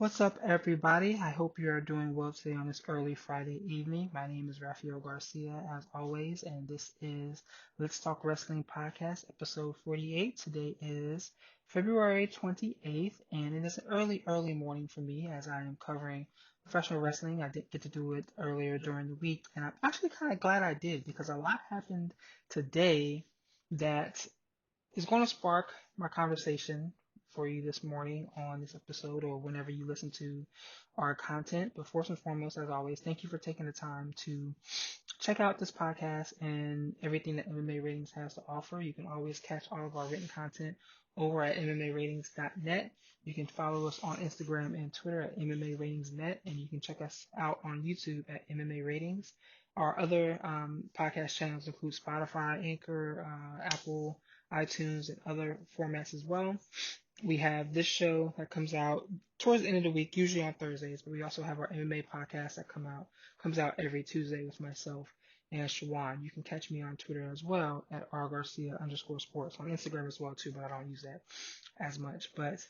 What's up, everybody? I hope you are doing well today on this early Friday evening. My name is Raphael Garcia, as always, and this is Let's Talk Wrestling Podcast, episode 48. Today is February 28th, and it is an early morning for me as I am covering professional wrestling. I did get to do it earlier during the week, and I'm actually kind of glad I did because a lot happened today that is going to spark my conversation for you this morning on this episode or whenever you listen to our content. But first and foremost, as always, thank you for taking the time to check out this podcast and everything that MMA Ratings has to offer. You can always catch all of our written content over at MMAratings.net. You can follow us on Instagram and Twitter at MMARatingsNet, and you can check us out on YouTube at MMA Ratings. Our other podcast channels include Spotify, Anchor, Apple, iTunes, and other formats as well. We have this show that comes out towards the end of the week, usually on Thursdays, but we also have our MMA podcast that comes out every Tuesday with myself and Shawan. You can catch me on Twitter as well at rgarcia_sports, on Instagram as well too, but I don't use that as much. But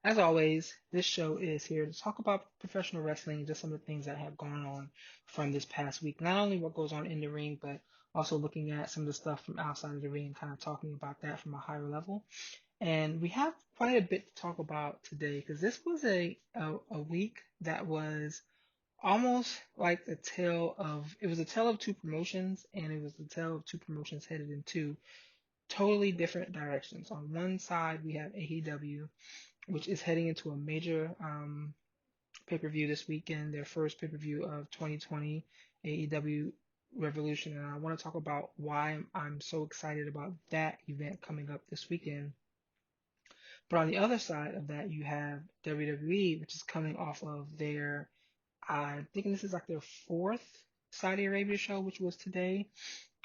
as always, this show is here to talk about professional wrestling and just some of the things that have gone on from this past week. Not only what goes on in the ring, but also looking at some of the stuff from outside of the ring and kind of talking about that from a higher level. And we have quite a bit to talk about today because this was a week that was almost like it was a tale of two promotions, and it was the tale of two promotions headed in two totally different directions. On one side, we have AEW, which is heading into a major pay-per-view this weekend, their first pay-per-view of 2020, AEW Revolution. And I want to talk about why I'm so excited about that event coming up this weekend. But on the other side of that, you have WWE, which is coming off of their, I think this is like their fourth Saudi Arabia show, which was today.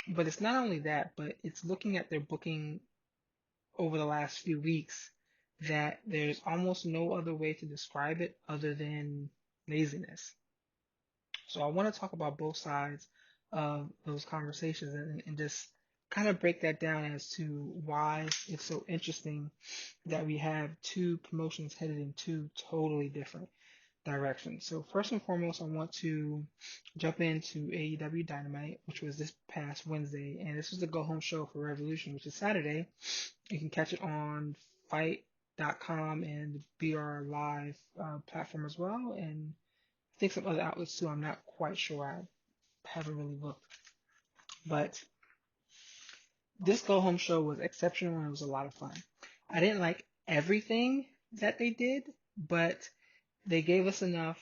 But it's not only that, but it's looking at their booking over the last few weeks that there's almost no other way to describe it other than laziness. So I want to talk about both sides of those conversations and just kind of break that down as to why it's so interesting that we have two promotions headed in two totally different directions. So first and foremost, I want to jump into AEW Dynamite, which was this past Wednesday, and this was the go home show for Revolution, which is Saturday. You can catch it on Fight.com and the BR Live platform as well, and I think some other outlets too. I'm not quite sure. I haven't really looked, but this go home show was exceptional and it was a lot of fun. I didn't like everything that they did, but they gave us enough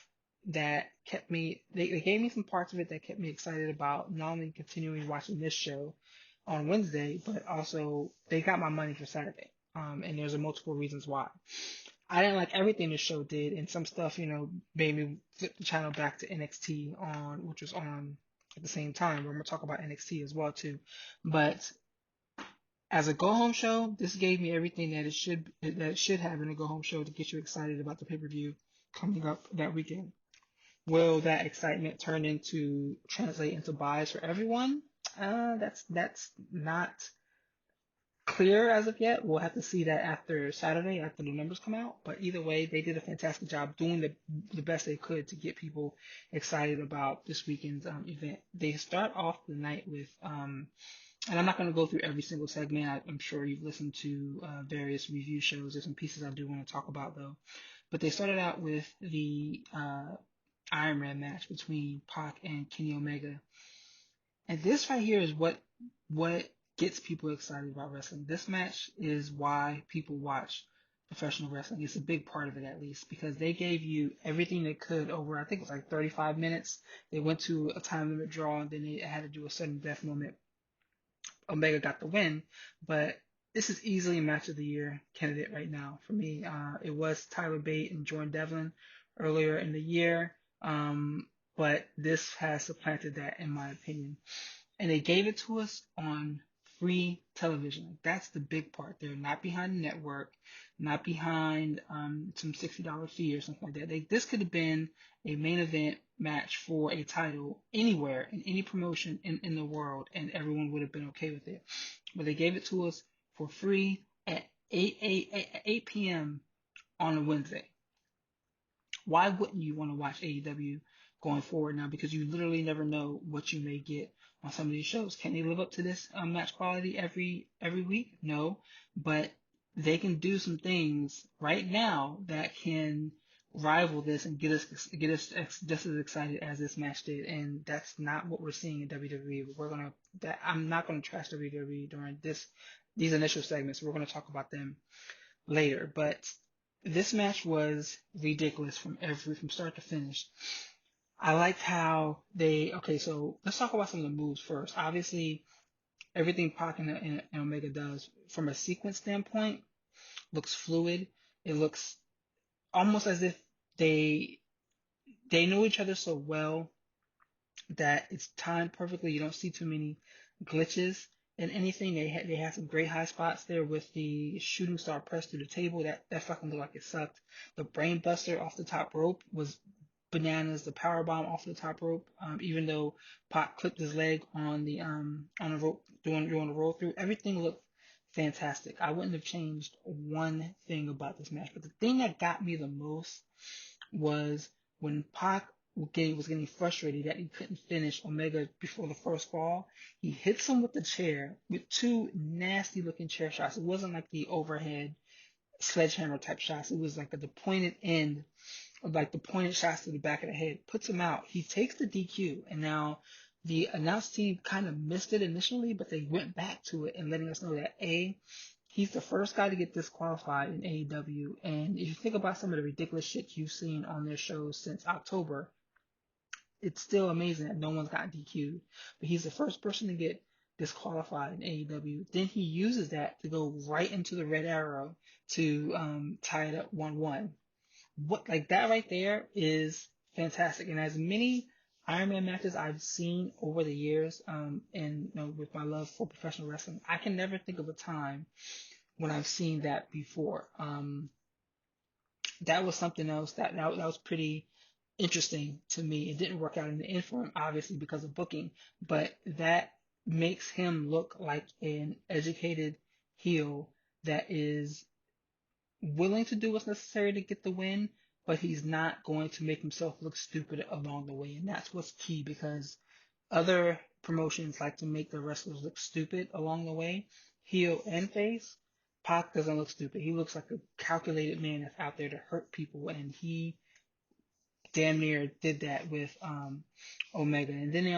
that kept me, they gave me some parts of it that kept me excited about not only continuing watching this show on Wednesday, but also they got my money for Saturday. And there's multiple reasons why. I didn't like everything the show did, and some stuff, made me flip the channel back to NXT which was on at the same time. We're gonna talk about NXT as well too. But as a go home show, this gave me everything that it should have in a go home show to get you excited about the pay-per-view coming up that weekend. Will that excitement translate into buys for everyone? That's not clear as of yet. We'll have to see that after Saturday, after the numbers come out. But either way, they did a fantastic job doing the best they could to get people excited about this weekend's event. They start off the night with and I'm not going to go through every single segment. I'm sure you've listened to various review shows. There's some pieces I do want to talk about though. But they started out with the Iron Man match between Pac and Kenny Omega. And this right here is what gets people excited about wrestling. This match is why people watch professional wrestling. It's a big part of it, at least, because they gave you everything they could over, I think it was like 35 minutes. They went to a time limit draw, and then they had to do a sudden death moment. Omega got the win, but this is easily a match of the year candidate right now for me. It was Tyler Bate and Jordan Devlin earlier in the year, but this has supplanted that in my opinion. And they gave it to us on free television. That's the big part. They're not behind the network, not behind some $60 fee or something like that. This could have been a main event match for a title anywhere in any promotion in the world, and everyone would have been okay with it. But they gave it to us for free at 8 p.m. on a Wednesday. why wouldn't you want to watch AEW going forward now? Because you literally never know what you may get on some of these shows. Can they live up to this match quality every week? No, but they can do some things right now that can rival this and get us just as excited as this match did. And that's not what we're seeing in WWE. I'm not gonna trash WWE during these initial segments. We're gonna talk about them later, but this match was ridiculous from start to finish. I liked how so let's talk about some of the moves first. Obviously, everything Pac and Omega does from a sequence standpoint looks fluid. It looks almost as if they they know each other so well that it's timed perfectly. You don't see too many glitches in anything. They had some great high spots there with the shooting star press through the table. That fucking looked like it sucked. The brain buster off the top rope was bananas. The power bomb off the top rope, even though Pac clipped his leg on the rope doing the roll through, everything looked fantastic. I wouldn't have changed one thing about this match. But the thing that got me the most was when Pac was getting frustrated that he couldn't finish Omega before the first fall. He hits him with the chair with two nasty looking chair shots. It wasn't like the overhead sledgehammer type shots. It was like at the pointed end of like the pointed shots to the back of the head. Puts him out. He takes the DQ, and now the announce team kind of missed it initially, but they went back to it and letting us know that he's the first guy to get disqualified in AEW. And if you think about some of the ridiculous shit you've seen on their shows since October, it's still amazing that no one's gotten DQ'd. But he's the first person to get disqualified in AEW. Then he uses that to go right into the Red Arrow to tie it up 1-1. What like that right there is fantastic. And as many Iron Man matches I've seen over the years, and with my love for professional wrestling, I can never think of a time when I've seen that before. That was something else that was pretty interesting to me. It didn't work out in the interim, obviously because of booking, but that makes him look like an educated heel that is willing to do what's necessary to get the win, but he's not going to make himself look stupid along the way. And that's what's key, because other promotions like to make their wrestlers look stupid along the way, heel and face. Pac doesn't look stupid. He looks like a calculated man that's out there to hurt people, and he damn near did that with Omega. And then they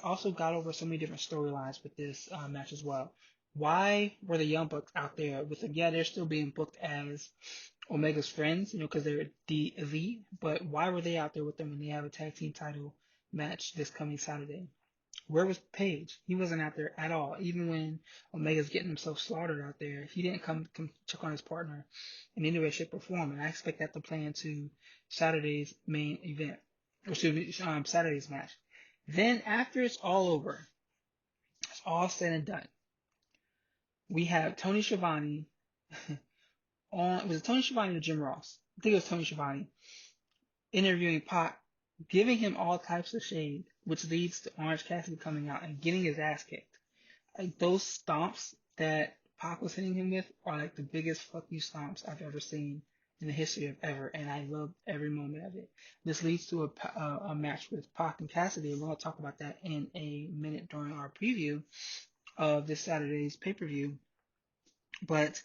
also got over so many different storylines with this match as well. Why were the Young Bucks out there with them? Yeah, they're still being booked as Omega's friends, because they're the elite. But why were they out there with them when they have a tag team title match this coming Saturday? Where was Paige? He wasn't out there at all. Even when Omega's getting himself slaughtered out there, he didn't come check on his partner in any way, shape, or form. And I expect that to play into Saturday's main event, or excuse me, Saturday's match. Then after it's all over, it's all said and done, we have Tony Schiavone was it Tony Schiavone or Jim Ross? I think it was Tony Schiavone interviewing Pac, giving him all types of shade, which leads to Orange Cassidy coming out and getting his ass kicked. Like those stomps that Pac was hitting him with are like the biggest fuck you stomps I've ever seen in the history of ever, and I loved every moment of it. This leads to a match with Pac and Cassidy, and we're going to talk about that in a minute during our preview of this Saturday's pay-per-view. But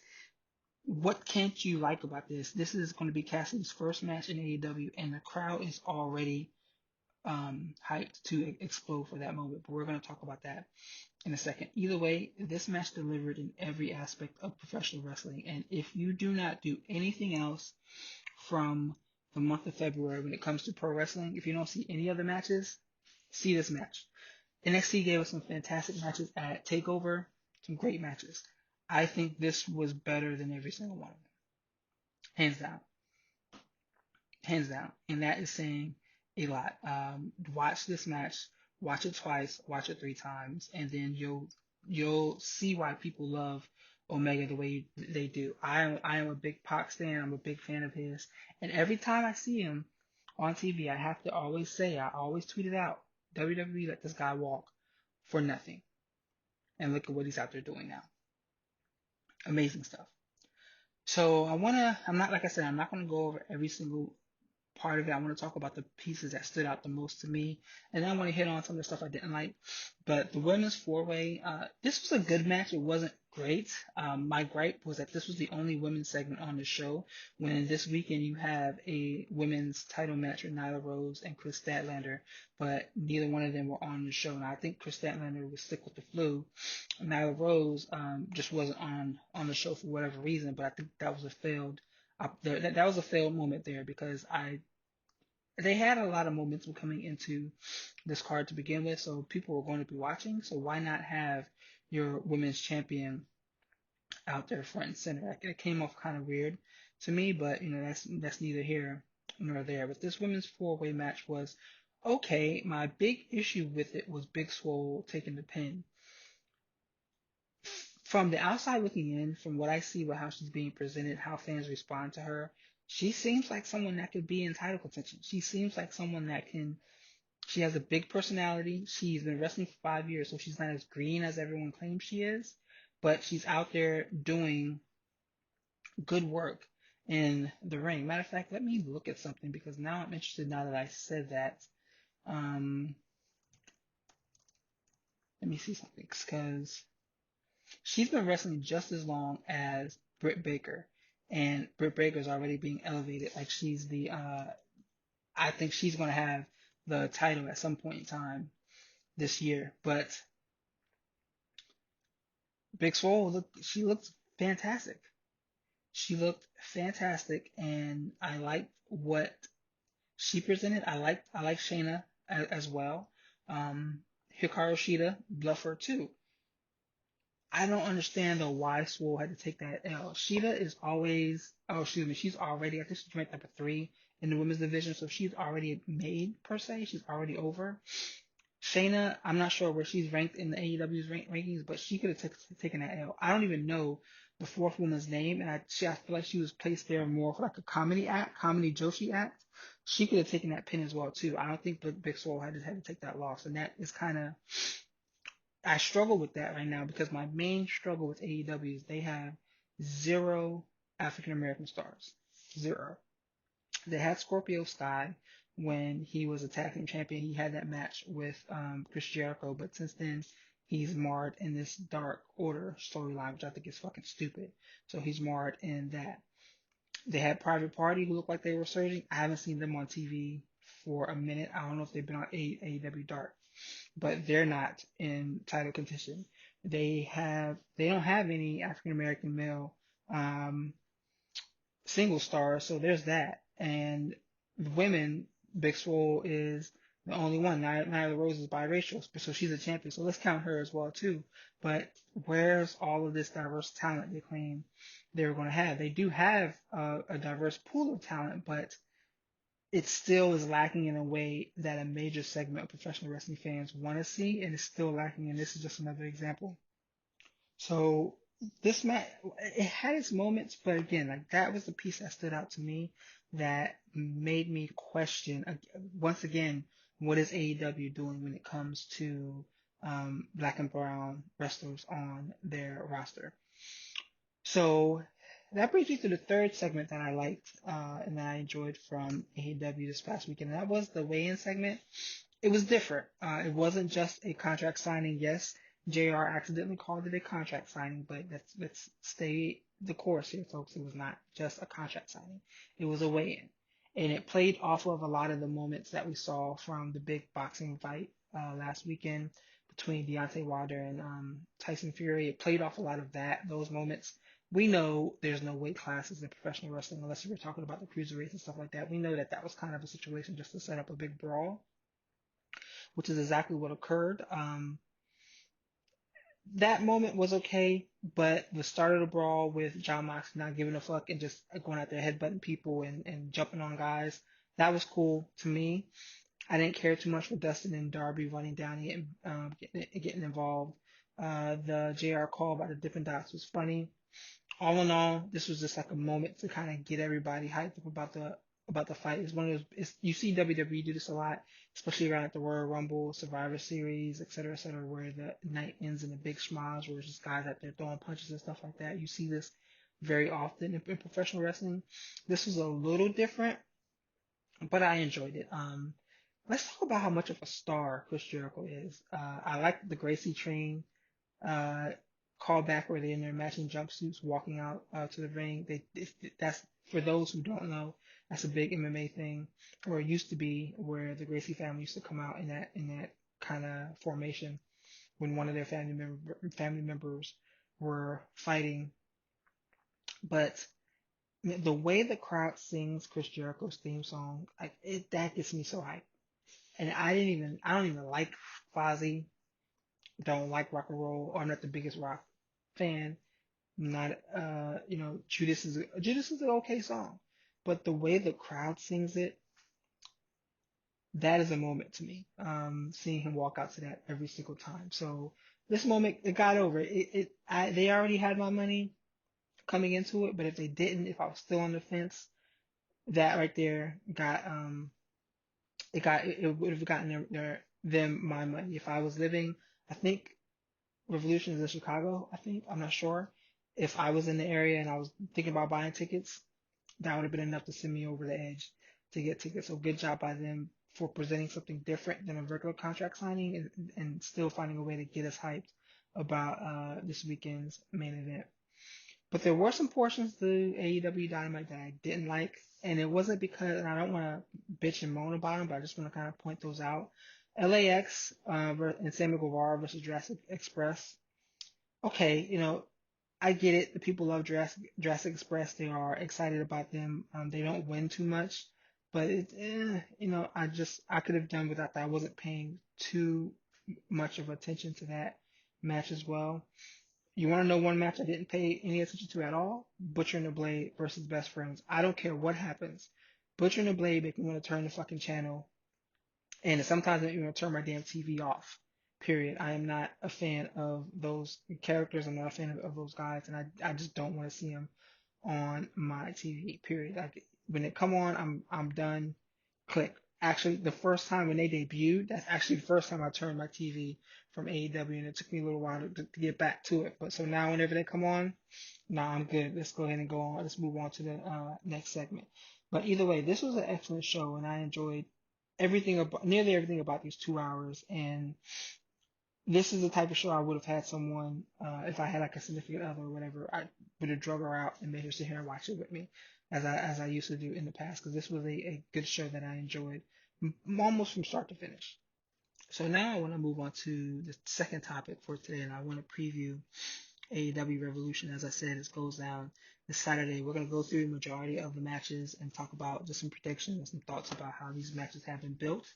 what can't you like about this? This is going to be Cassidy's first match in AEW, and the crowd is already hyped to explode for that moment. But we're going to talk about that in a second. Either way, this match delivered in every aspect of professional wrestling. And if you do not do anything else from the month of February when it comes to pro wrestling, if you don't see any other matches, see this match. NXT gave us some fantastic matches at TakeOver, some great matches. I think this was better than every single one of them. Hands down. Hands down. And that is saying a lot. Watch this match, watch it twice, watch it 3 times, and then you'll see why people love Omega the way they do. I am a big Pac fan. I'm a big fan of his. And every time I see him on TV, I have to always say, I always tweet it out, WWE let this guy walk for nothing. And look at what he's out there doing now. Amazing stuff. So I'm not, like I said, I'm not going to go over every single part of it. I want to talk about the pieces that stood out the most to me, and then I want to hit on some of the stuff I didn't like. But the women's four-way, this was a good match. It wasn't great. My gripe was that this was the only women's segment on the show. When this weekend you have a women's title match with Nyla Rose and Chris Statlander, but neither one of them were on the show. Now I think Chris Statlander was sick with the flu. Nyla Rose just wasn't on the show for whatever reason, but I think that was a failed that was a failed moment there because they had a lot of momentum coming into this card to begin with, so people were going to be watching. So why not have your women's champion out there front and center? It came off kind of weird to me, but that's neither here nor there. But this women's four-way match was okay. My big issue with it was Big Swole taking the pin. From the outside looking in, from what I see with how she's being presented, how fans respond to her, she seems like someone that could be in title contention. She seems like someone that can. She has a big personality. She's been wrestling for 5 years, so she's not as green as everyone claims she is, but she's out there doing good work in the ring. Matter of fact, let me look at something because now I'm interested now that I said that. Um, Let me see something because she's been wrestling just as long as Britt Baker, and Britt Baker's already being elevated. Like she's the, I think she's going to have the title at some point in time this year. But Big Swole, she looked fantastic. She looked fantastic, and I liked what she presented. I like Shayna as well. Hikaru Shida, love her too. I don't understand though why Swole had to take that L. Sheeta is always, oh excuse me, she's already, I think she's ranked number 3 in the women's division, so she's already made per se. She's already over. Shayna, I'm not sure where she's ranked in the AEW's rankings, but she could have taken that L. I don't even know the fourth woman's name, and I feel like she was placed there more for like a comedy Joshi act. She could have taken that pin as well too. I don't think Big Swole had to take that loss, and that is kind of I struggle with that right now because my main struggle with AEW is they have zero African American stars. Zero. They had Scorpio Sky when he was a tag team champion. He had that match with Chris Jericho, but since then he's marred in this Dark Order storyline, which I think is fucking stupid. So he's marred in that. They had Private Party who looked like they were surging. I haven't seen them on TV for a minute. I don't know if they've been on AEW Dark, but they're not in title contention. They don't have any African American male um, single stars, so there's that. And the women, Big Swole is the only one. Nyla Rose is biracial, so she's a champion. So let's count her as well too. But where's all of this diverse talent they claim they were going to have? They do have a diverse pool of talent, but it still is lacking in a way that a major segment of professional wrestling fans want to see, and it's still lacking. And this is just another example. So this match, it had its moments, but again, like that was the piece that stood out to me that made me question once again what is AEW doing when it comes to black and brown wrestlers on their roster. So that brings me to the third segment that I liked and that I enjoyed from AEW this past weekend. And that was the weigh-in segment. It was different. It wasn't just a contract signing. Yes, JR accidentally called it a contract signing, but let's stay the course here, folks. It was not just a contract signing. It was a weigh-in. And it played off of a lot of the moments that we saw from the big boxing fight last weekend between Deontay Wilder and Tyson Fury. It played off a lot of those moments. We know there's no weight classes in professional wrestling unless we're talking about the cruiserweights and stuff like that. We know that that was kind of a situation just to set up a big brawl, which is exactly what occurred. That moment was okay, but the start of the brawl with John Moxley not giving a fuck and just going out there headbutting people and jumping on guys, that was cool to me. I didn't care too much for Dustin and Darby running down and getting involved. The JR call about the Dippin' Dots was funny. All in all, this was just like a moment to kind of get everybody hyped up about the fight. It's one of those. You see WWE do this a lot, especially around like the Royal Rumble, Survivor Series, et cetera, where the night ends in a big schmoz, where it's just guys out there throwing punches and stuff like that. You see this very often in professional wrestling. This was a little different, but I enjoyed it. Let's talk about how much of a star Chris Jericho is. I like the Gracie Train uh, callback where they're in their matching jumpsuits walking out to the ring. That's for those who don't know, that's a big MMA thing, or it used to be, where the Gracie family used to come out in that kind of formation when one of their family members were fighting. But the way the crowd sings Chris Jericho's theme song, that gets me so hyped. And I don't even like Fozzy, don't like rock and roll, or I'm not the biggest rock fan. Not, Judas is an okay song, but the way the crowd sings it, that is a moment to me. Seeing him walk out to that every single time. So this moment, it got over. They already had my money coming into it, but if they didn't, if I was still on the fence, that right there it would have gotten them my money. If I was living, I think Revolution is in Chicago. I think I'm not sure. If I was in the area and I was thinking about buying tickets, that would have been enough to send me over the edge to get tickets. So good job by them for presenting something different than a regular contract signing and still finding a way to get us hyped about this weekend's main event. But there were some portions to AEW Dynamite that I didn't like, and it wasn't because, and I don't want to bitch and moan about them, but I just want to kind of point those out. LAX and Sammy Guevara versus Jurassic Express. Okay, I get it. The people love Jurassic Express. They are excited about them. They don't win too much, but I could have done without that. I wasn't paying too much of attention to that match as well. You want to know one match I didn't pay any attention to at all? Butcher and the Blade versus Best Friends. I don't care what happens. Butcher and the Blade make me want to turn the fucking channel, and sometimes I make me want to turn my damn TV off. Period. I am not a fan of those characters. I'm not a fan of those guys, and I just don't want to see them on my TV. Period. Like when they come on, I'm done. Click. Actually, the first time when they debuted, that's actually the first time I turned my TV from AEW, and it took me a little while to get back to it. But so now, whenever they come on, nah, I'm good. Let's go ahead and go on. Let's move on to the next segment. But either way, this was an excellent show, and I enjoyed nearly everything about these 2 hours. And this is the type of show I would have had someone, if I had like a significant other or whatever, I would have drug her out and made her sit here and watch it with me, as I used to do in the past, because this was a good show that I enjoyed almost from start to finish. So now I want to move on to the second topic for today, and I want to preview AEW Revolution. As I said, it goes down this Saturday. We're going to go through the majority of the matches and talk about just some predictions and some thoughts about how these matches have been built.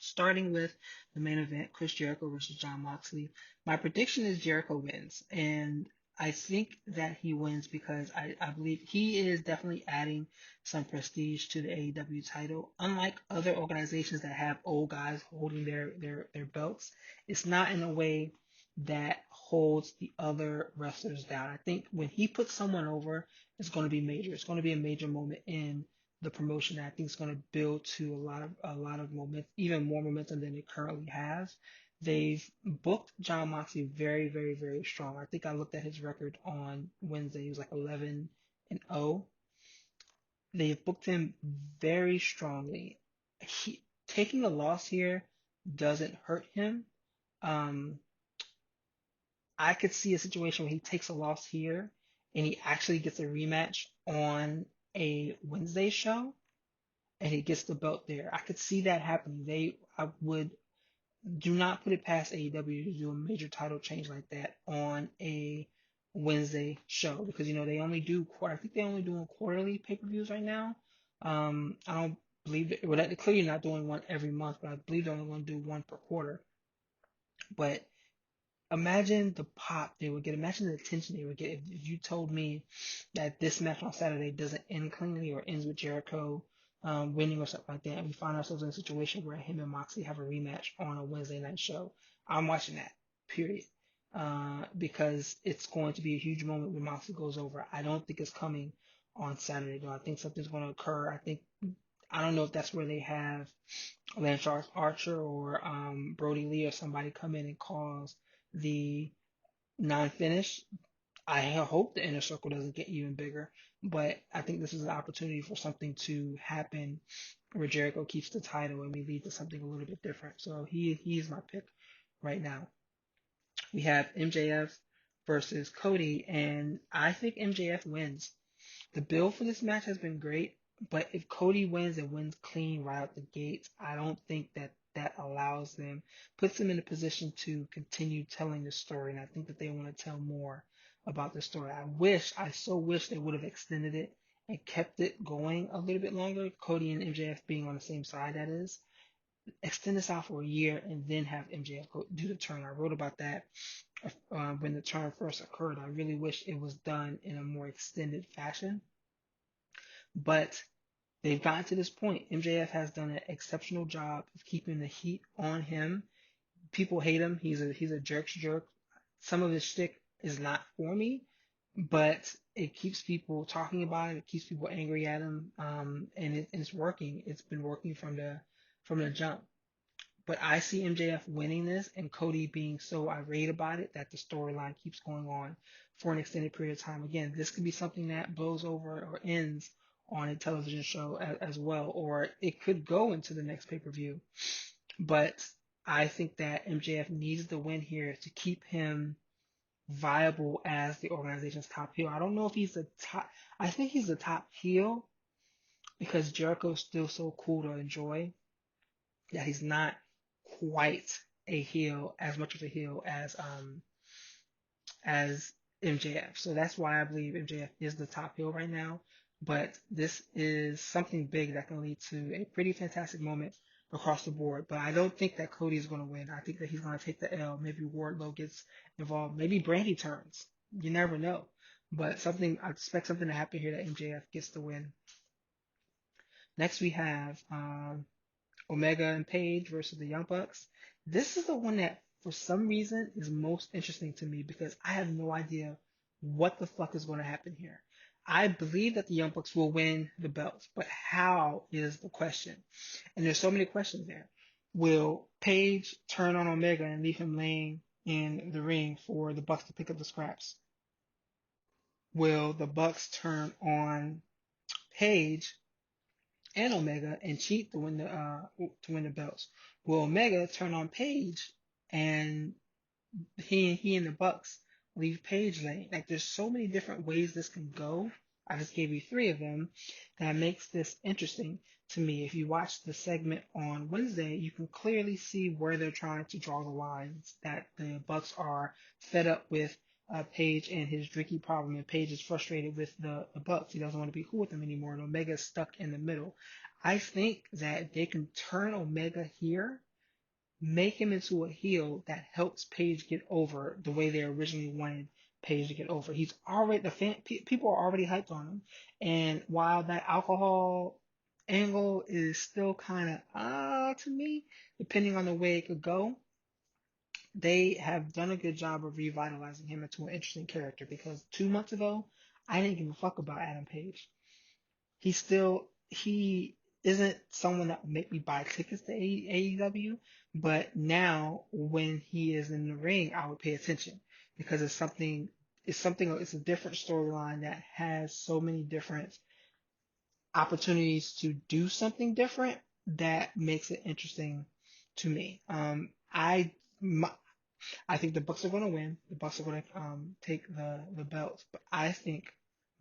Starting with the main event, Chris Jericho versus Jon Moxley. My prediction is Jericho wins, and I think that he wins because I believe he is definitely adding some prestige to the AEW title. Unlike other organizations that have old guys holding their belts, it's not in a way that holds the other wrestlers down. I think when he puts someone over, it's going to be major. It's going to be a major moment in the promotion that I think is going to build to a lot of momentum, even more momentum than it currently has. They've booked Jon Moxley very, very, very strong. I think I looked at his record on Wednesday. He was like 11-0. They've booked him very strongly. Taking a loss here doesn't hurt him. Um, I could see a situation where he takes a loss here and he actually gets a rematch on a Wednesday show and he gets the belt there. I could see that happening. I would do not put it past AEW to do a major title change like that on a Wednesday show because they only do I think they only doing quarterly pay-per-views right now. I don't believe that, well, they're clearly not doing one every month, but I believe they're only going to do one per quarter. But imagine the pop they would get. Imagine the attention they would get if you told me that this match on Saturday doesn't end cleanly or ends with Jericho winning or something like that, and we find ourselves in a situation where him and Moxley have a rematch on a Wednesday night show. I'm watching that, period. Because it's going to be a huge moment when Moxley goes over. I don't think it's coming on Saturday, though. I think something's going to occur. I don't know if that's where they have Lance Archer or Brody Lee or somebody come in and cause the non-finish. I hope the inner circle doesn't get even bigger, but I think this is an opportunity for something to happen where Jericho keeps the title and we lead to something a little bit different. So he's my pick right now. We have MJF versus Cody, and I think MJF wins. The build for this match has been great, but if Cody wins and wins clean right out the gates, I don't think that that allows them, puts them in a position to continue telling the story. And I think that they want to tell more about the story. I so wish they would have extended it and kept it going a little bit longer. Cody and MJF being on the same side, that is. Extend this out for a year and then have MJF do the turn. I wrote about that when the turn first occurred. I really wish it was done in a more extended fashion. But they've gotten to this point. MJF has done an exceptional job of keeping the heat on him. People hate him. He's a jerk's jerk. Some of his shtick is not for me, but it keeps people talking about it. It keeps people angry at him, and it's working. It's been working from the jump. But I see MJF winning this and Cody being so irate about it that the storyline keeps going on for an extended period of time. Again, this could be something that blows over or ends on a television show as well, or it could go into the next pay-per-view. But I think that MJF needs the win here to keep him viable as the organization's top heel. I don't know if he's the top. I think he's the top heel because Jericho's still so cool to enjoy that he's not quite a heel, as much of a heel as MJF. So that's why I believe MJF is the top heel right now. But this is something big that can lead to a pretty fantastic moment across the board. But I don't think that Cody is going to win. I think that he's going to take the L. Maybe Wardlow gets involved. Maybe Brandy turns. You never know. But I expect something to happen here that MJF gets the win. Next we have Omega and Page versus the Young Bucks. This is the one that, for some reason, is most interesting to me because I have no idea what the fuck is going to happen here. I believe that the Young Bucks will win the belts, but how is the question? And there's so many questions there. Will Page turn on Omega and leave him laying in the ring for the Bucks to pick up the scraps? Will the Bucks turn on Page and Omega and cheat to win the belts? Will Omega turn on Page and he and the Bucks leave Page lane? Like there's so many different ways this can go. I just gave you three of them. That makes this interesting to me. If you watch the segment on Wednesday, you can clearly see where they're trying to draw the lines. That the Bucks are fed up with Page and his drinking problem, and Page is frustrated with the Bucks. He doesn't want to be cool with them anymore, and Omega's stuck in the middle. I think that they can turn Omega here, make him into a heel that helps Page get over the way they originally wanted Page to get over. He's already people are already hyped on him, and while that alcohol angle is still kind of to me, depending on the way it could go, they have done a good job of revitalizing him into an interesting character. Because 2 months ago, I didn't give a fuck about Adam Page. He isn't someone that would make me buy tickets to AEW, but now when he is in the ring, I would pay attention because it's a different storyline that has so many different opportunities to do something different that makes it interesting to me. I think the Bucks are going to win. The Bucks are going to take the belts, but I think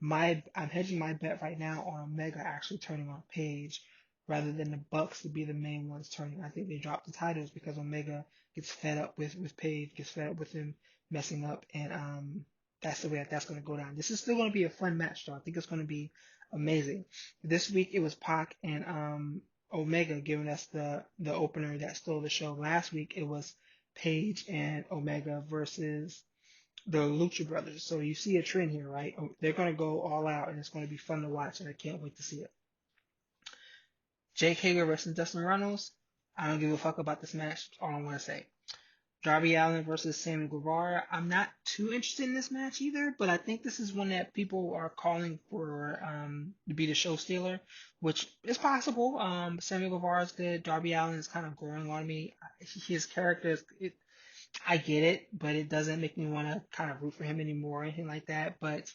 I'm hedging my bet right now on Omega actually turning on Page rather than the Bucks to be the main ones turning. I think they drop the titles because Omega gets fed up with Page, gets fed up with him messing up, and that's the way that's going to go down. This is still going to be a fun match, though. I think it's going to be amazing. This week it was Pac and Omega giving us the opener that stole the show. Last week it was Page and Omega versus the Lucha Brothers. So you see a trend here, right? They're going to go all out, and it's going to be fun to watch, and I can't wait to see it. Jake Hager versus Dustin Runnels. I don't give a fuck about this match. That's all I want to say. Darby Allin versus Sammy Guevara. I'm not too interested in this match either, but I think this is one that people are calling for to be the show stealer, which is possible. Sammy Guevara is good. Darby Allin is kind of growing on me. His character is I get it, but it doesn't make me want to kind of root for him anymore or anything like that. But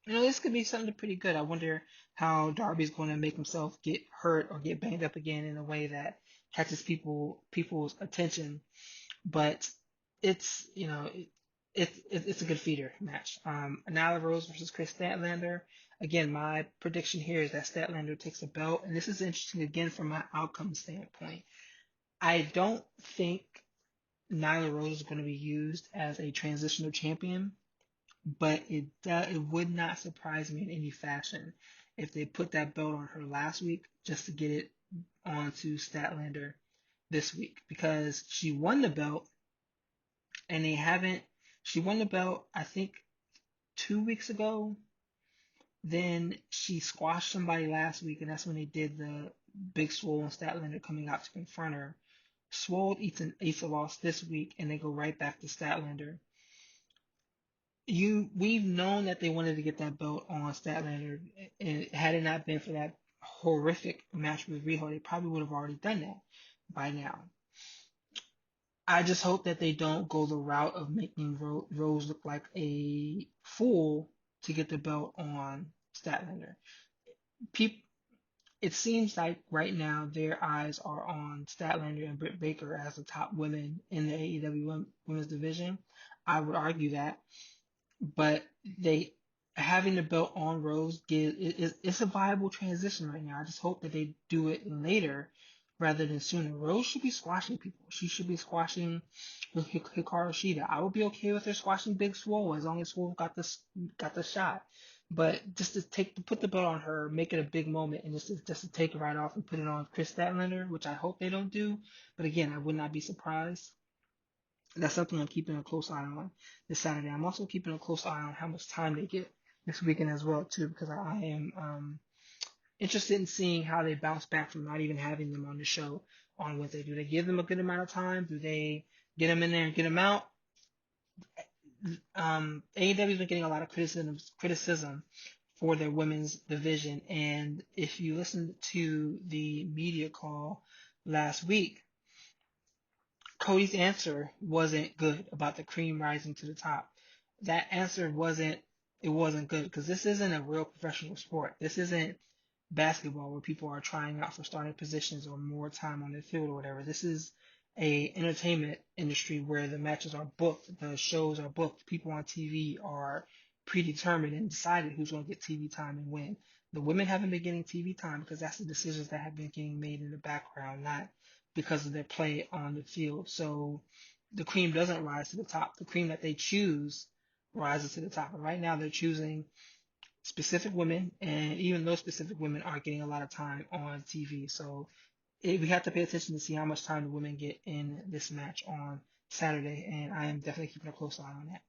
this could be something pretty good. I wonder how Darby's going to make himself get hurt or get banged up again in a way that catches people's attention. But it's it's a good feeder match. Nyla Rose versus Chris Statlander. Again, my prediction here is that Statlander takes a belt, and this is interesting again from my outcome standpoint. I don't think Nyla Rose is going to be used as a transitional champion, but it would not surprise me in any fashion if they put that belt on her last week just to get it onto Statlander this week because she won the belt and they haven't. She won the belt, I think, 2 weeks ago. Then she squashed somebody last week, and that's when they did the Big Swole and Statlander coming out to confront her. Swole eats a loss this week, and they go right back to Statlander. We've known that they wanted to get that belt on Statlander, and had it not been for that horrific match with Riho, they probably would have already done that by now. I just hope that they don't go the route of making Rose look like a fool to get the belt on Statlander. It seems like right now their eyes are on Statlander and Britt Baker as the top women in the AEW women's division. I would argue that, but they having the belt on Rose it's a viable transition right now. I just hope that they do it later rather than sooner. Rose should be squashing people. She should be squashing Hikaru Shida. I would be okay with her squashing Big Swole as long as Swole got the shot. But just to put the belt on her, make it a big moment, and just to take it right off and put it on Chris Statlander, which I hope they don't do. But again, I would not be surprised. That's something I'm keeping a close eye on this Saturday. I'm also keeping a close eye on how much time they get this weekend as well too, because I am interested in seeing how they bounce back from not even having them on the show on Wednesday. Do they give them a good amount of time? Do they get them in there and get them out? AEW's been getting a lot of criticism for their women's division, and if you listen to the media call last week, Cody's answer wasn't good about the cream rising to the top. That answer wasn't good because this isn't a real professional sport. This isn't basketball where people are trying out for starting positions or more time on the field or whatever. This is a entertainment industry where the matches are booked, the shows are booked, people on TV are predetermined and decided who's going to get TV time and when. The women haven't been getting TV time because that's the decisions that have been getting made in the background, not because of their play on the field. So the cream doesn't rise to the top. The cream that they choose rises to the top. And right now they're choosing specific women, and even those specific women aren't getting a lot of time on TV. So we have to pay attention to see how much time the women get in this match on Saturday, and I am definitely keeping a close eye on that.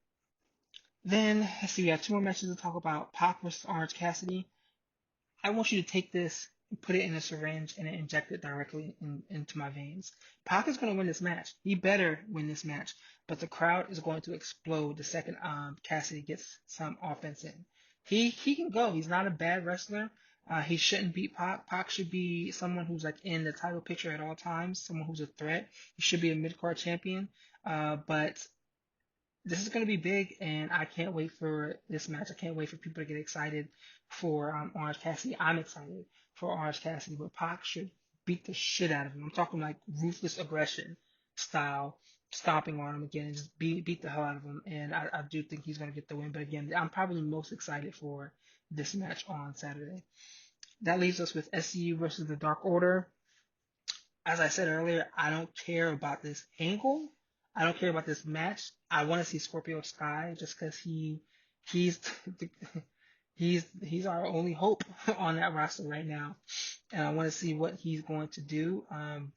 Then, let's see, we have two more matches to talk about. Pac versus Orange Cassidy. I want you to take this and put it in a syringe and inject it directly into my veins. Pac is going to win this match. He better win this match, but the crowd is going to explode the second Cassidy gets some offense in. He can go. He's not a bad wrestler. He shouldn't beat Pac. Pac should be someone who's like in the title picture at all times, someone who's a threat. He should be a mid-card champion. But this is going to be big, and I can't wait for this match. I can't wait for people to get excited for Orange Cassidy. I'm excited for Orange Cassidy, but Pac should beat the shit out of him. I'm talking like ruthless aggression style, stomping on him again and just beat the hell out of him. And I do think he's going to get the win. But again, I'm probably most excited for this match on Saturday. That leaves us with SCU versus the Dark Order. As I said earlier, I don't care about this angle. I don't care about this match. I want to see Scorpio Sky just because he's he's our only hope on that roster right now, and I want to see what he's going to do.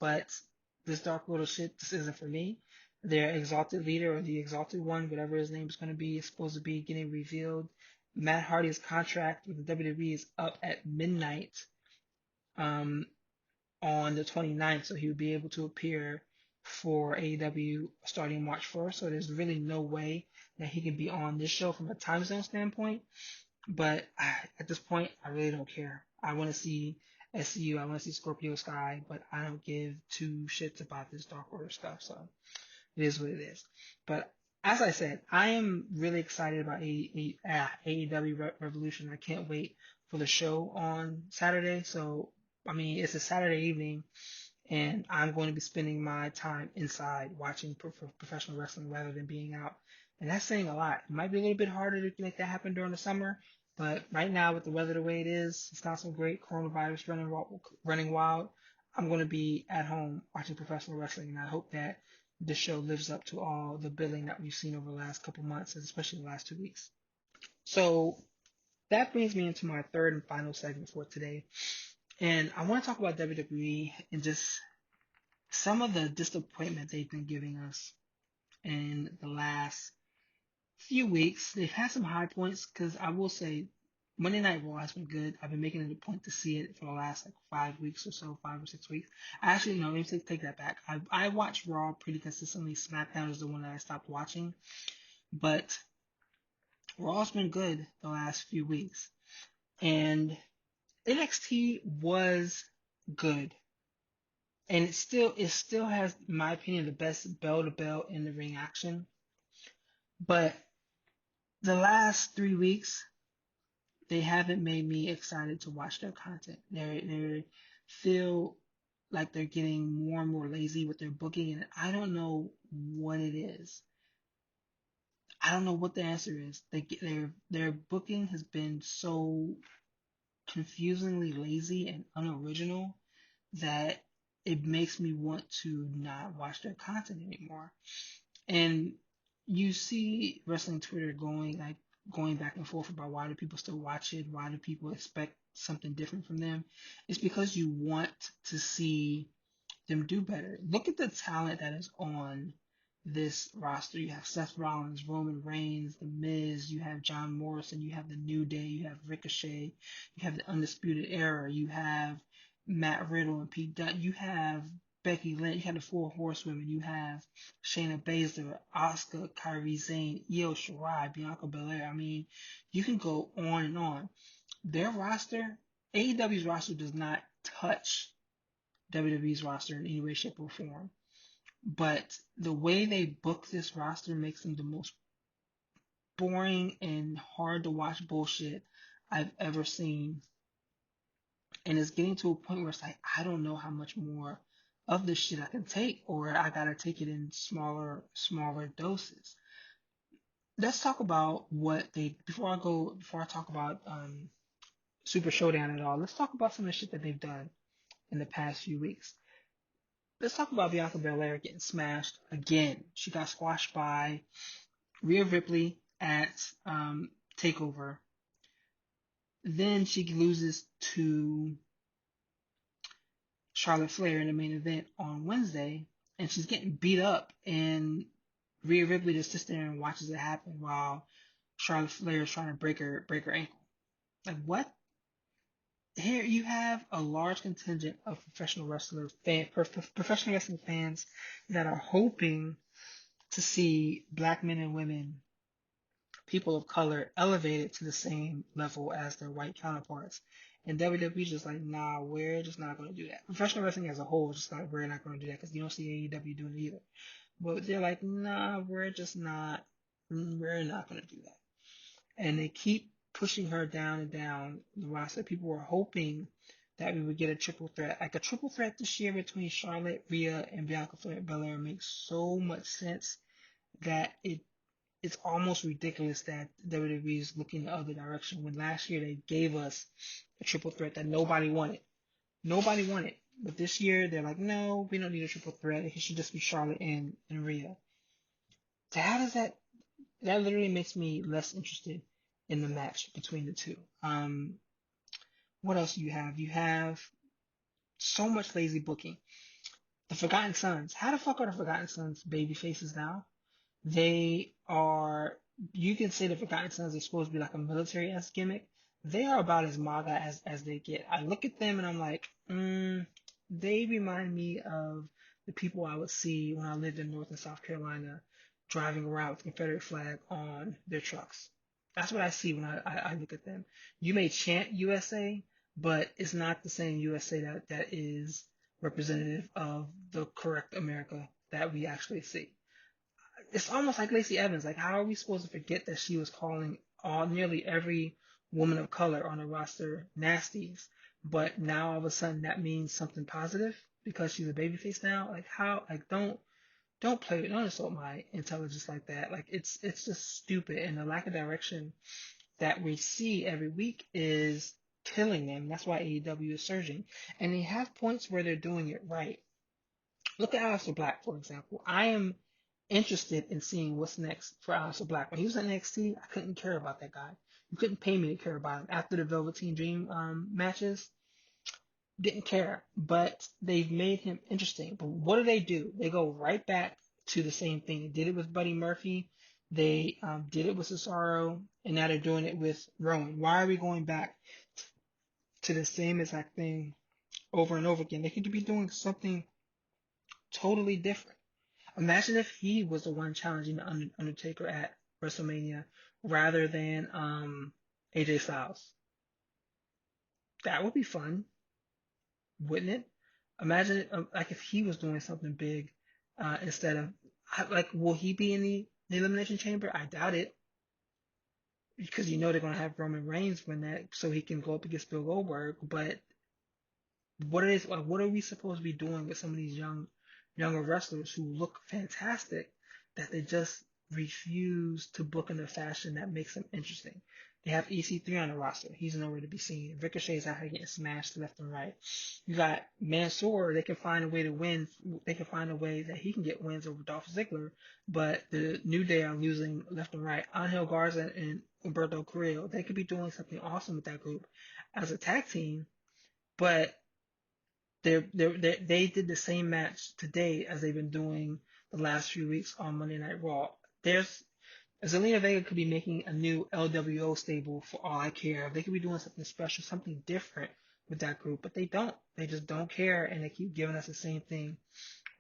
But this Dark Order shit, this isn't for me. Their Exalted Leader or the Exalted One, whatever his name is going to be, is supposed to be getting revealed. Matt Hardy's contract with the WWE is up at midnight. On the 29th, so he would be able to appear for AEW starting March 1st. So there's really no way that he can be on this show from a time zone standpoint. But at this point, I really don't care. I want to see SCU, I want to see Scorpio Sky, but I don't give two shits about this Dark Order stuff. So it is what it is. But as I said, I am really excited about AEW Revolution. I can't wait for the show on Saturday. So, I mean, it's a Saturday evening, and I'm going to be spending my time inside watching professional wrestling rather than being out. And that's saying a lot. It might be a little bit harder to make that happen during the summer, but right now with the weather the way it is, it's not so great. Coronavirus running wild. I'm going to be at home watching professional wrestling, and I hope that this show lives up to all the billing that we've seen over the last couple months, especially the last 2 weeks. So that brings me into my third and final segment for today. And I want to talk about WWE and just some of the disappointment they've been giving us in the last few weeks. They've had some high points because I will say Monday Night Raw has been good. I've been making it a point to see it for the last like 5 weeks or so, 5 or 6 weeks. Actually, no, let me take that back. I watch Raw pretty consistently. SmackDown is the one that I stopped watching, but Raw's been good the last few weeks, and NXT was good. And it still has, in my opinion, the best bell to bell in the ring action. But the last 3 weeks, they haven't made me excited to watch their content. They feel like they're getting more and more lazy with their booking, and I don't know what it is. I don't know what the answer is. Their booking has been so confusingly lazy and unoriginal that it makes me want to not watch their content anymore. And you see wrestling Twitter going back and forth about why do people still watch it? Why do people expect something different from them? It's because you want to see them do better. Look at the talent that is on this roster. You have Seth Rollins, Roman Reigns, The Miz, you have John Morrison, you have The New Day, you have Ricochet, you have the Undisputed Era, you have Matt Riddle and Pete Dunne, you have Becky Lynch, you have the Four Horsewomen, you have Shayna Baszler, Asuka, Kairi Sane, Io Shirai, Bianca Belair. I mean, you can go on and on. Their roster, AEW's roster does not touch WWE's roster in any way, shape, or form. But the way they book this roster makes them the most boring and hard to watch bullshit I've ever seen. And it's getting to a point where it's like, I don't know how much more of this shit I can take, or I gotta take it in smaller doses. Let's talk about before I talk about Super Showdown at all, let's talk about some of the shit that they've done in the past few weeks. Let's talk about Bianca Belair getting smashed again. She got squashed by Rhea Ripley at TakeOver. Then she loses to Charlotte Flair in the main event on Wednesday, and she's getting beat up, and Rhea Ripley just sits there and watches it happen while Charlotte Flair is trying to break her ankle. Like what? Here you have a large contingent of professional wrestling fans that are hoping to see black men and women, people of color, elevated to the same level as their white counterparts. And WWE's just like, nah, we're just not going to do that. Professional wrestling as a whole is just like, we're not going to do that because you don't see AEW doing it either. But they're like, nah, we're not going to do that. And they keep pushing her down and down the roster. People were hoping that we would get a triple threat. Like a triple threat this year between Charlotte, Rhea, and Bianca Belair makes so much sense that it's almost ridiculous that WWE is looking the other direction when last year they gave us a triple threat that nobody wanted. Nobody wanted. But this year they're like, no, we don't need a triple threat. It should just be Charlotte and Rhea. So how does that literally makes me less interested in the match between the two. What else do you have? You have so much lazy booking. The Forgotten Sons. How the fuck are the Forgotten Sons baby faces now? They are, you can say the Forgotten Sons are supposed to be like a military-esque gimmick. They are about as MAGA as they get. I look at them and I'm like, they remind me of the people I would see when I lived in North and South Carolina driving around with the Confederate flag on their trucks. That's what I see when I look at them. You may chant USA, but it's not the same USA that is representative of the correct America that we actually see. it's almost like Lacey Evans. Like, how are we supposed to forget that she was calling nearly every woman of color on the roster nasties? But now all of a sudden that means something positive because she's a babyface now. Like, how? Like, don't insult my intelligence like that. Like, it's just stupid, and the lack of direction that we see every week is killing them. That's why AEW is surging, and they have points where they're doing it right. Look at Aleister Black, for example. I am interested in seeing what's next for Aleister Black. When he was in NXT, I couldn't care about that guy. You couldn't pay me to care about him. After the Velveteen Dream matches, didn't care. But they've made him interesting. But what do? They go right back to the same thing. They did it with Buddy Murphy. They did it with Cesaro, and now they're doing it with Rowan. Why are we going back to the same exact thing over and over again? They could be doing something totally different. Imagine if he was the one challenging the Undertaker at WrestleMania rather than AJ Styles. That would be fun, wouldn't it? Imagine like if he was doing something big instead of like, will he be in the Elimination Chamber? I doubt it because they're gonna have Roman Reigns win that so he can go up against Bill Goldberg. But what are we supposed to be doing with some of these younger wrestlers who look fantastic that they just refuse to book in a fashion that makes them interesting? They have EC3 on the roster. He's nowhere to be seen. Ricochet's out here getting smashed left and right. You got Mansoor. They can find a way to win. They can find a way that he can get wins over Dolph Ziggler. But the New Day are losing left and right. Angel Garza and Humberto Carrillo. They could be doing something awesome with that group as a tag team. But they did the same match today as they've been doing the last few weeks on Monday Night Raw. Zelina Vega could be making a new LWO stable for all I care. They could be doing something special, something different with that group, but they don't. They just don't care, and they keep giving us the same thing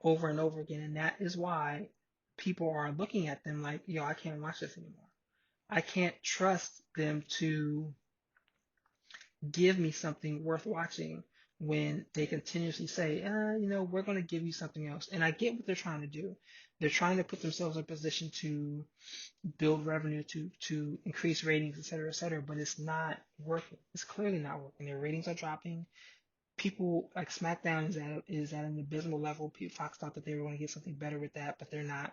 over and over again. And that is why people are looking at them like, yo, I can't watch this anymore. I can't trust them to give me something worth watching when they continuously say, we're going to give you something else. And I get what they're trying to do. They're trying to put themselves in a position to build revenue, to increase ratings, et cetera, but it's not working. It's clearly not working. Their ratings are dropping. People like SmackDown is at an abysmal level. Fox thought that they were going to get something better with that, but they're not.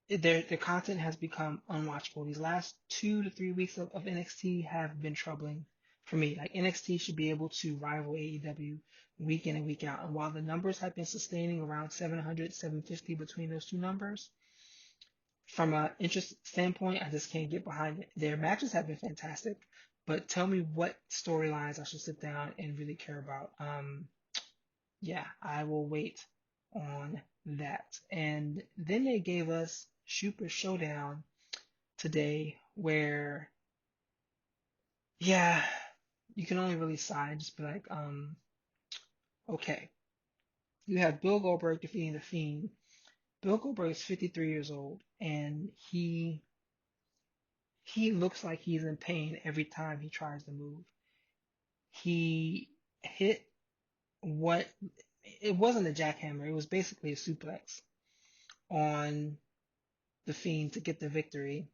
Their content has become unwatchable. These last 2 to 3 weeks of NXT have been troubling for me. Like, NXT should be able to rival AEW week in and week out. And while the numbers have been sustaining around 700, 750 between those two numbers, from an interest standpoint, I just can't get behind it. Their matches have been fantastic, but tell me what storylines I should sit down and really care about. Yeah, I will wait on that. And then they gave us Super ShowDown today, where, yeah, you can only really sigh and just be like, okay. You have Bill Goldberg defeating The Fiend. Bill Goldberg is 53 years old, and he looks like he's in pain every time he tries to move. He hit what it wasn't a jackhammer, it was basically a suplex on The Fiend to get the victory.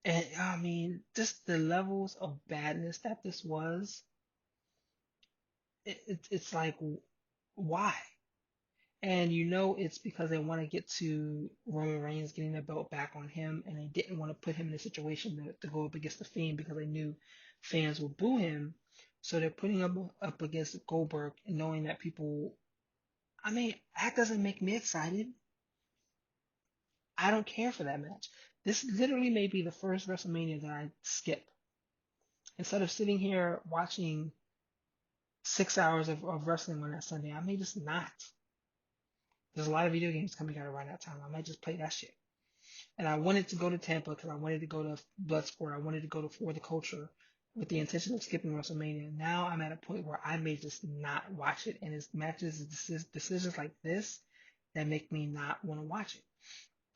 And I mean, just the levels of badness that this was, it's like, why? And it's because they want to get to Roman Reigns getting the belt back on him, and they didn't want to put him in a situation to go up against The Fiend because they knew fans would boo him. So they're putting him up against Goldberg, and knowing that I mean, that doesn't make me excited. I don't care for that match. This literally may be the first WrestleMania that I skip. Instead of sitting here watching 6 hours of wrestling on that Sunday, I may just not. There's a lot of video games coming out around that time. I might just play that shit. And I wanted to go to Tampa because I wanted to go to Bloodsport. I wanted to go to For the Culture with the intention of skipping WrestleMania. Now I'm at a point where I may just not watch it. And it's matches, decisions like this that make me not want to watch it.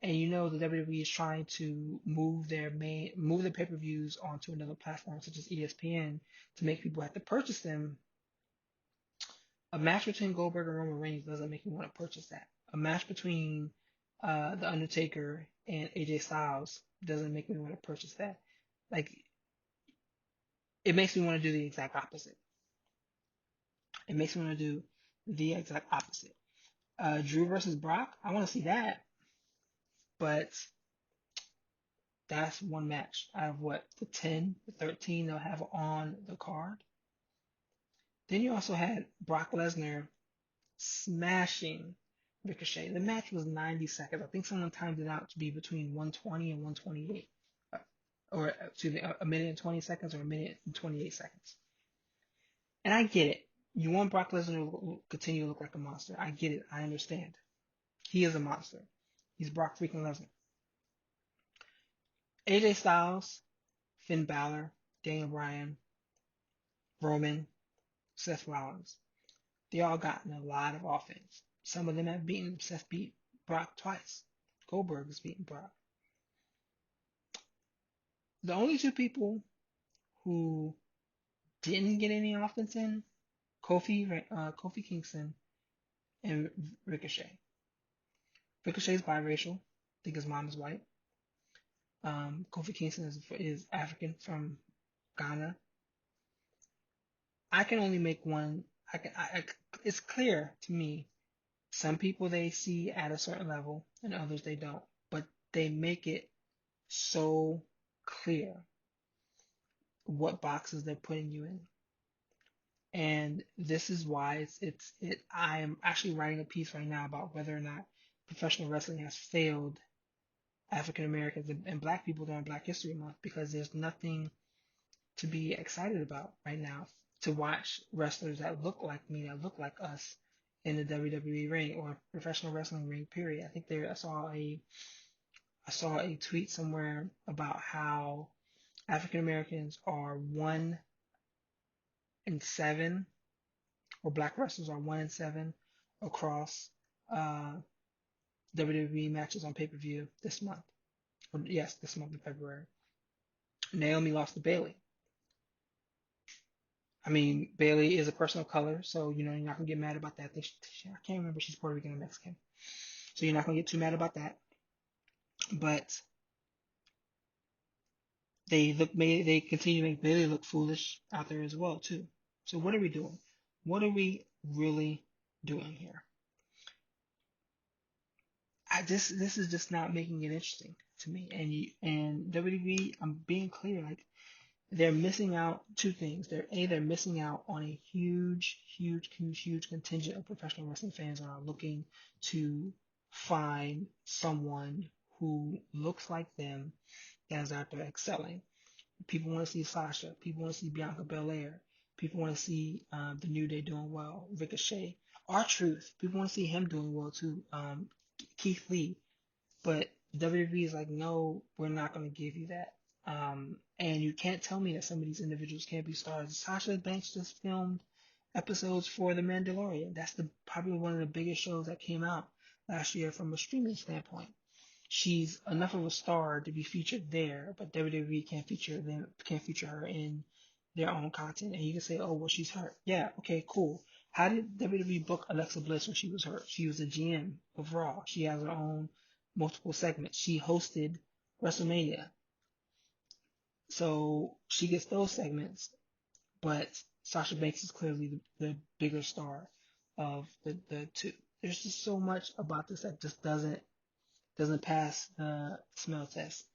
And the WWE is trying to move their pay-per-views onto another platform such as ESPN to make people have to purchase them. A match between Goldberg and Roman Reigns doesn't make me want to purchase that. A match between The Undertaker and AJ Styles doesn't make me want to purchase that. Like, it makes me want to do the exact opposite. It makes me want to do the exact opposite. Drew versus Brock, I want to see that, but that's one match out of what, the 10, the 13 they'll have on the card. Then you also had Brock Lesnar smashing Ricochet. The match was 90 seconds. I think someone timed it out to be between 120 and 128. Or, excuse me, a minute and 20 seconds or a minute and 28 seconds. And I get it. You want Brock Lesnar to continue to look like a monster. I get it. I understand. He is a monster. He's Brock freaking Lesnar. AJ Styles, Finn Balor, Daniel Bryan, Roman, Seth Rollins. They all gotten a lot of offense. Some of them have beaten, Seth beat Brock twice. Goldberg has beaten Brock. The only two people who didn't get any offense in, Kofi Kingston and Ricochet. Ricochet's biracial. I think his mom is white. Kofi Kingston is African from Ghana. I can only make one. It's clear to me. Some people they see at a certain level, and others they don't. But they make it so clear what boxes they're putting you in. And this is why I am actually writing a piece right now about whether or not professional wrestling has failed African Americans and Black people during Black History Month, because there's nothing to be excited about right now to watch wrestlers that look like me, that look like us in the WWE ring or professional wrestling ring, period. I think I saw a tweet somewhere about how African Americans are 1 in 7, or Black wrestlers are 1 in 7 across uh, WWE matches on pay-per-view this month. Or, yes, this month in February. Naomi lost to Bayley. I mean, Bayley is a person of color, so you're not gonna get mad about that. I can't remember if she's Puerto Rican or Mexican, so you're not gonna get too mad about that. But they continue to make Bayley look foolish out there as well too. So what are we doing? What are we really doing here? This is just not making it interesting to me. And WWE, I'm being clear, like, they're missing out two things. They're missing out on a huge contingent of professional wrestling fans that are looking to find someone who looks like them that is out there excelling. People want to see Sasha. People want to see Bianca Belair. People want to see the New Day doing well. Ricochet. R-Truth. People want to see him doing well too. Keith Lee. But WWE is like, no, we're not going to give you that. And you can't tell me that some of these individuals can't be stars. Sasha Banks just filmed episodes for The Mandalorian. That's probably one of the biggest shows that came out last year from a streaming standpoint. She's enough of a star to be featured there, but WWE can't feature her in their own content. And you can say, oh, well, she's hurt. Yeah, okay, cool. How did WWE book Alexa Bliss when she was hurt? She was a GM of Raw. She has her own multiple segments. She hosted WrestleMania. So she gets those segments, but Sasha Banks is clearly the bigger star of the two. There's just so much about this that just doesn't pass the smell test.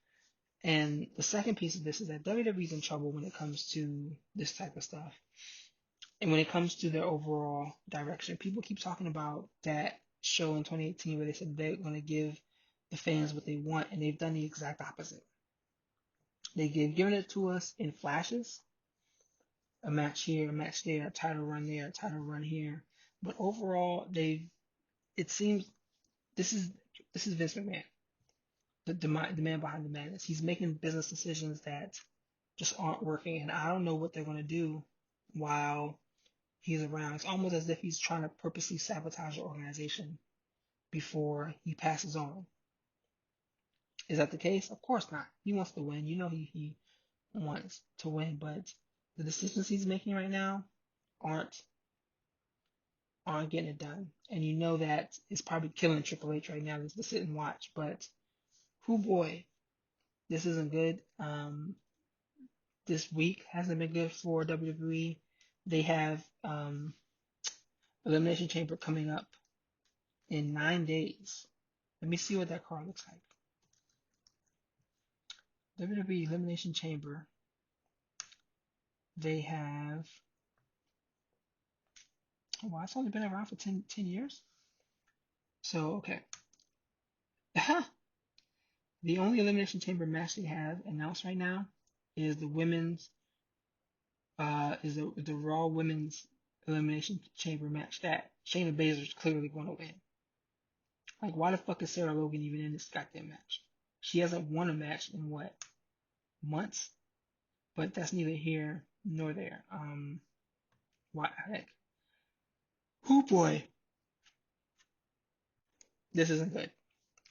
And the second piece of this is that WWE's in trouble when it comes to this type of stuff. And when it comes to their overall direction, people keep talking about that show in 2018 where they said they're going to give the fans what they want, and they've done the exact opposite. They've given it to us in flashes, a match here, a match there, a title run there, a title run here. But overall, it seems this is Vince McMahon, the man behind the madness. He's making business decisions that just aren't working, and I don't know what they're going to do while he's around. It's almost as if he's trying to purposely sabotage the organization before he passes on. Is that the case? Of course not. He wants to win. He wants to win, but the decisions he's making right now aren't aren't getting it done. And you know that it's probably killing Triple H right now just to sit and watch. But who boy, this isn't good. This week hasn't been good for WWE. They have Elimination Chamber coming up in 9 days. Let me see what that card looks like. WWE Elimination Chamber. They have, oh, wow, it's only been around for 10 years. So, okay. The only Elimination Chamber match they have announced right now is the women's, the Raw Women's Elimination Chamber match that Shayna Baszler's clearly going to win. Like, why the fuck is Sarah Logan even in this goddamn match? She hasn't won a match in what, months? But that's neither here nor there. Why, heck. Who boy, this isn't good.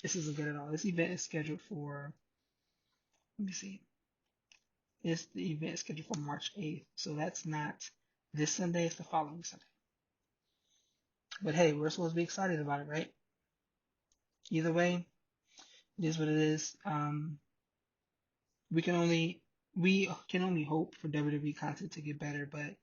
This isn't good at all. This event is scheduled for, let me see. The event is scheduled for March 8th. So that's not this Sunday, it's the following Sunday. But hey, we're supposed to be excited about it, right? Either way, it is what it is. We can only hope for WWE content to get better, but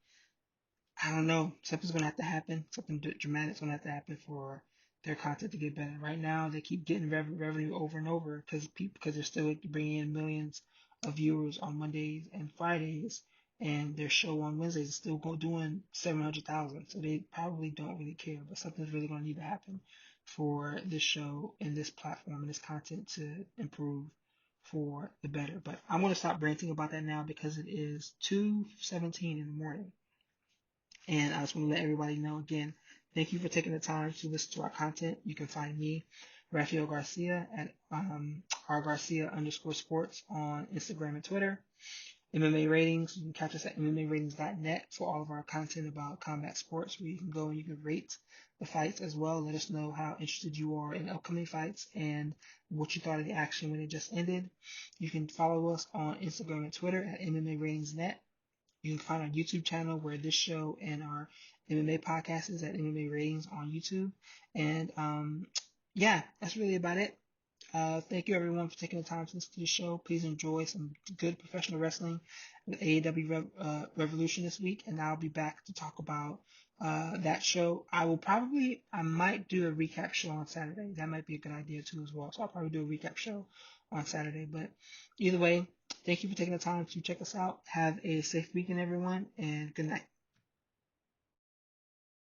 I don't know. Something's gonna have to happen. Something dramatic's gonna have to happen for their content to get better. Right now, they keep getting revenue over and over because they're still bringing in millions of viewers on Mondays and Fridays, and their show on Wednesdays is still doing 700,000. So they probably don't really care. But something's really gonna need to happen for this show and this platform and this content to improve for the better. But I'm gonna stop ranting about that now because it is 2:17 in the morning. And I just want to let everybody know again, thank you for taking the time to listen to our content. You can find me, Raphael Garcia, at rgarcia_sports on Instagram and Twitter. MMA Ratings, you can catch us at MMAratings.net for all of our content about combat sports, where you can go and you can rate the fights as well. Let us know how interested you are in upcoming fights and what you thought of the action when it just ended. You can follow us on Instagram and Twitter at MMARatingsNet. You can find our YouTube channel where this show and our MMA podcast is at MMA Ratings on YouTube. And yeah, that's really about it. Thank you everyone for taking the time to listen to the show. Please enjoy some good professional wrestling with AEW Revolution this week, and I'll be back to talk about that show. I might do a recap show on Saturday. That might be a good idea too as well. So I'll probably do a recap show on Saturday. But either way, thank you for taking the time to check us out. Have a safe weekend, everyone, and good night.